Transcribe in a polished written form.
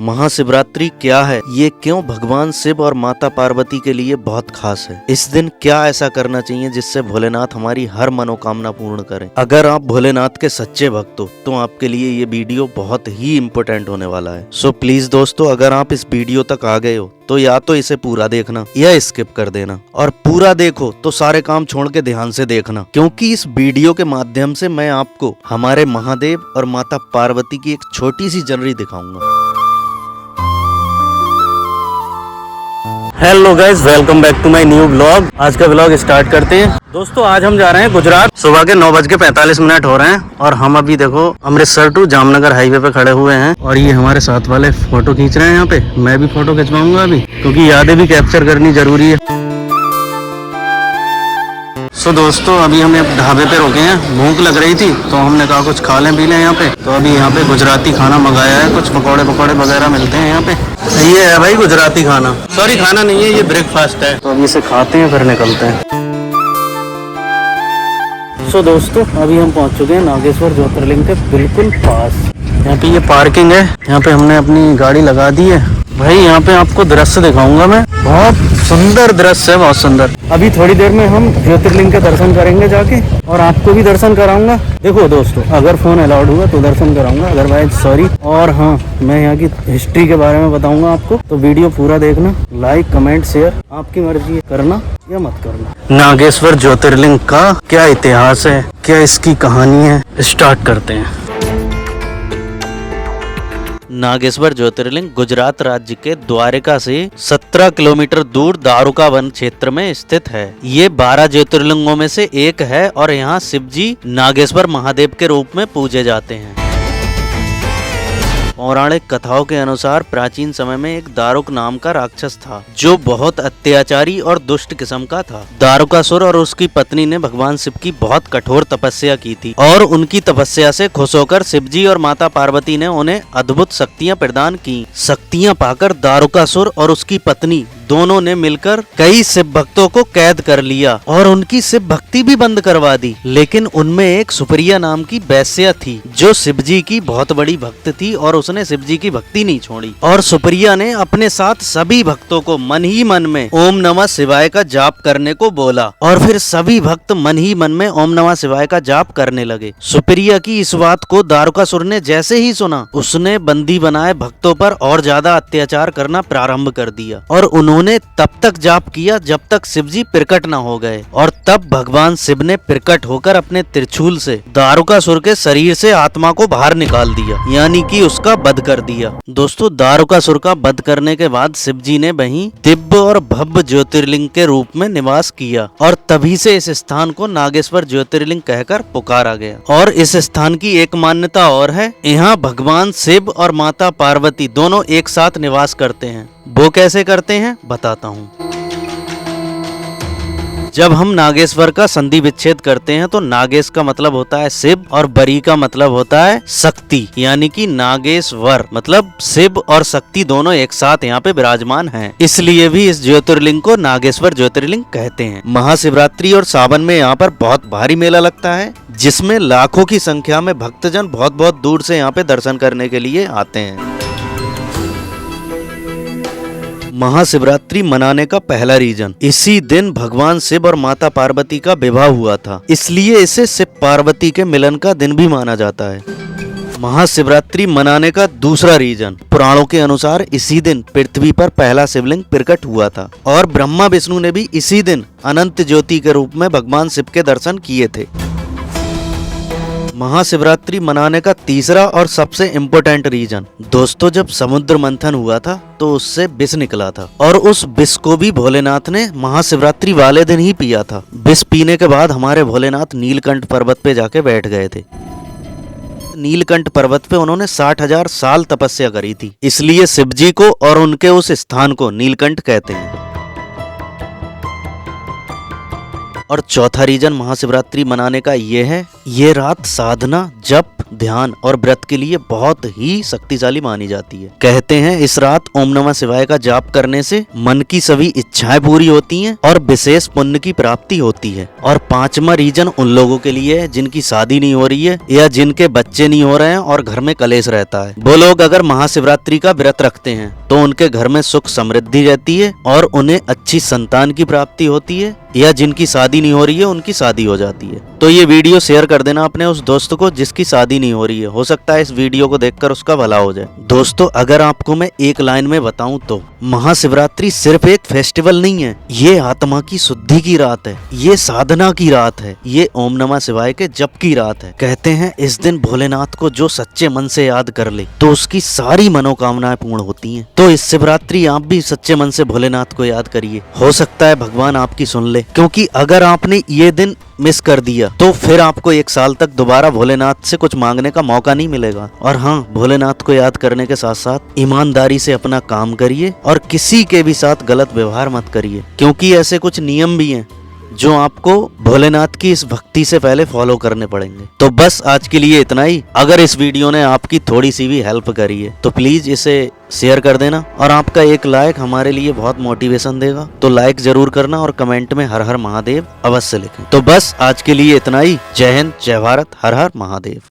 महाशिवरात्रि क्या है, ये क्यों भगवान शिव और माता पार्वती के लिए बहुत खास है। इस दिन क्या ऐसा करना चाहिए जिससे भोलेनाथ हमारी हर मनोकामना पूर्ण करें। अगर आप भोलेनाथ के सच्चे भक्त हो तो आपके लिए ये वीडियो बहुत ही इम्पोर्टेंट होने वाला है। सो प्लीज दोस्तों, अगर आप इस वीडियो तक आ गए हो तो या तो इसे पूरा देखना या स्किप कर देना, और पूरा देखो तो सारे काम छोड़ के ध्यान से देखना, क्योंकि इस वीडियो के माध्यम से मैं आपको हमारे महादेव और माता पार्वती की एक छोटी सी जनरी दिखाऊंगा। Hello guys, welcome back to my new blog. आज का ब्लॉग स्टार्ट करते हैं। दोस्तों आज हम जा रहे हैं गुजरात। सुबह के 9:45 हो रहे हैं और हम अभी देखो अमृतसर टू जामनगर हाईवे पे खड़े हुए हैं और ये हमारे साथ वाले फोटो खींच रहे हैं। यहाँ पे मैं भी फोटो खिंचवाऊंगा अभी, क्योंकि यादें भी कैप्चर करनी जरूरी है। सो दोस्तों अभी हम एक ढाबे पे रुके हैं, भूख लग रही थी तो हमने कहा कुछ खा लें पी लें यहाँ पे। तो अभी यहाँ पे गुजराती खाना मंगाया है, कुछ पकौड़े वगैरह मिलते हैं यहाँ पे। ये है भाई गुजराती खाना, सॉरी खाना नहीं है, ये ब्रेकफास्ट है। तो अभी इसे खाते हैं फिर निकलते हैं। सो दोस्तों अभी हम पहुँच चुके हैं नागेश्वर ज्योतिर्लिंग के बिल्कुल पास। यहाँ पे ये पार्किंग है, यहाँ पे हमने अपनी गाड़ी लगा दी है। भाई यहाँ पे आपको दृश्य दिखाऊंगा मैं, बहुत सुंदर दृश्य है, बहुत सुंदर। अभी थोड़ी देर में हम ज्योतिर्लिंग के दर्शन करेंगे जाके, और आपको भी दर्शन कराऊंगा। देखो दोस्तों, अगर फोन अलाउड हुआ तो दर्शन कराऊंगा, अदरवाइज सॉरी। और हाँ, मैं यहाँ की हिस्ट्री के बारे में बताऊंगा आपको, तो वीडियो पूरा देखना। लाइक कमेंट शेयर आपकी मर्जी है, करना या मत करना। नागेश्वर ज्योतिर्लिंग का क्या इतिहास है, क्या इसकी कहानी है, स्टार्ट करते हैं। नागेश्वर ज्योतिर्लिंग गुजरात राज्य के द्वारका से 17 किलोमीटर दूर दारुका वन क्षेत्र में स्थित है। ये 12 ज्योतिर्लिंगों में से एक है और यहाँ शिव जी नागेश्वर महादेव के रूप में पूजे जाते हैं। पौराणिक कथाओं के अनुसार प्राचीन समय में एक दारुक नाम का राक्षस था जो बहुत अत्याचारी और दुष्ट किस्म का था। दारुकासुर और उसकी पत्नी ने भगवान शिव की बहुत कठोर तपस्या की थी और उनकी तपस्या से खुश होकर शिव जी और माता पार्वती ने उन्हें अद्भुत शक्तियां प्रदान की। शक्तियां पाकर दारुकासुर और उसकी पत्नी दोनों ने मिलकर कई शिव भक्तों को कैद कर लिया और उनकी शिव भक्ति भी बंद करवा दी। लेकिन उनमें एक सुप्रिया नाम की वैश्या थी जो शिव जी की बहुत बड़ी भक्त थी और उसने शिव जी की भक्ति नहीं छोड़ी। और सुप्रिया ने अपने साथ सभी भक्तों को मन ही मन में ओम नमः शिवाय का जाप करने को बोला और फिर सभी भक्त मन ही मन में ओम नमः शिवाय का जाप करने लगे। सुप्रिया की इस बात को दारुकासुर ने जैसे ही सुना, उसने बंदी बनाए भक्तों पर और ज्यादा अत्याचार करना प्रारंभ कर दिया और उन्होंने तब तक जाप किया जब तक शिव जी प्रकट न हो गए। और तब भगवान शिव ने प्रकट होकर अपने त्रिशूल से दारुकासुर के शरीर से आत्मा को बाहर निकाल दिया, यानी कि उसका वध कर दिया। दोस्तों दारुकासुर का वध करने के बाद शिव जी ने वहीं दिव्य और भव्य ज्योतिर्लिंग के रूप में निवास किया और तभी से इस स्थान को नागेश्वर ज्योतिर्लिंग कहकर पुकारा गया। और इस स्थान की एक मान्यता और है, यहाँ भगवान शिव और माता पार्वती दोनों एक साथ निवास करते हैं। वो कैसे करते हैं बताता हूँ। जब हम नागेश्वर का संधि विच्छेद करते हैं तो नागेश का मतलब होता है शिव और बरी का मतलब होता है शक्ति, यानी कि नागेश्वर मतलब शिव और शक्ति दोनों एक साथ यहाँ पे विराजमान हैं। इसलिए भी इस ज्योतिर्लिंग को नागेश्वर ज्योतिर्लिंग कहते हैं। महाशिवरात्रि और सावन में यहाँ पर बहुत भारी मेला लगता है, जिसमें लाखों की संख्या में भक्तजन बहुत बहुत दूर से यहाँ पे दर्शन करने के लिए आते हैं। महाशिवरात्रि मनाने का पहला रीजन, इसी दिन भगवान शिव और माता पार्वती का विवाह हुआ था, इसलिए इसे शिव पार्वती के मिलन का दिन भी माना जाता है। महाशिवरात्रि मनाने का दूसरा रीजन, पुराणों के अनुसार इसी दिन पृथ्वी पर पहला शिवलिंग प्रकट हुआ था और ब्रह्मा विष्णु ने भी इसी दिन अनंत ज्योति के रूप में भगवान शिव के दर्शन किए थे। महाशिवरात्रि मनाने का तीसरा और सबसे इम्पोर्टेंट रीजन, दोस्तों जब समुद्र मंथन हुआ था तो उससे विष निकला था और उस विष को भी भोलेनाथ ने महाशिवरात्रि वाले दिन ही पिया था। विष पीने के बाद हमारे भोलेनाथ नीलकंठ पर्वत पे जाके बैठ गए थे। नीलकंठ पर्वत पे उन्होंने 60,000 साल तपस्या करी थी, इसलिए शिव जी को और उनके उस स्थान को नीलकंठ कहते हैं। और चौथा रीजन महाशिवरात्रि मनाने का ये है, ये रात साधना, जप, ध्यान और व्रत के लिए बहुत ही शक्तिशाली मानी जाती है। कहते हैं इस रात ओम नमः शिवाय का जाप करने से मन की सभी इच्छाएं पूरी होती हैं और विशेष पुण्य की प्राप्ति होती है। और पांचवा रीजन उन लोगों के लिए है जिनकी शादी नहीं हो रही है या जिनके बच्चे नहीं हो रहे हैं और घर में कलेश रहता है। वो लोग अगर महाशिवरात्रि का व्रत रखते हैं तो उनके घर में सुख समृद्धि रहती है और उन्हें अच्छी संतान की प्राप्ति होती है, या जिनकी शादी नहीं हो रही है उनकी शादी हो जाती है। तो ये वीडियो शेयर कर देना अपने उस दोस्त को जिसकी शादी नहीं हो रही है, हो सकता है इस वीडियो को देखकर उसका भला हो जाए। दोस्तों, अगर आपको मैं एक लाइन में बताऊं तो महाशिवरात्रि सिर्फ एक फेस्टिवल नहीं है, ये आत्मा की शुद्धि की रात है, ये साधना की रात है, ये ओम नमः शिवाय के जप की रात है। कहते हैं इस दिन भोलेनाथ को जो सच्चे मन से याद कर ले तो उसकी सारी मनोकामनाएं पूर्ण होती हैं। तो इस शिवरात्रि आप भी सच्चे मन से भोलेनाथ को याद करिए, हो सकता है भगवान आपकी सुन ले, क्योंकि अगर आपने ये दिन मिस कर दिया तो फिर आपको 1 साल तक दोबारा भोलेनाथ से कुछ मांगने का मौका नहीं मिलेगा। और हाँ, भोलेनाथ को याद करने के साथ साथ ईमानदारी से अपना काम करिए और किसी के भी साथ गलत व्यवहार मत करिए, क्योंकि ऐसे कुछ नियम भी हैं जो आपको भोलेनाथ की इस भक्ति से पहले फॉलो करने पड़ेंगे। तो बस आज के लिए इतना ही। अगर इस वीडियो ने आपकी थोड़ी सी भी हेल्प करी है तो प्लीज इसे शेयर कर देना, और आपका एक लाइक हमारे लिए बहुत मोटिवेशन देगा। तो लाइक जरूर करना और कमेंट में हर हर महादेव अवश्य लिखें। तो बस आज के लिए इतना ही। जय हिंद, जय भारत, हर हर महादेव।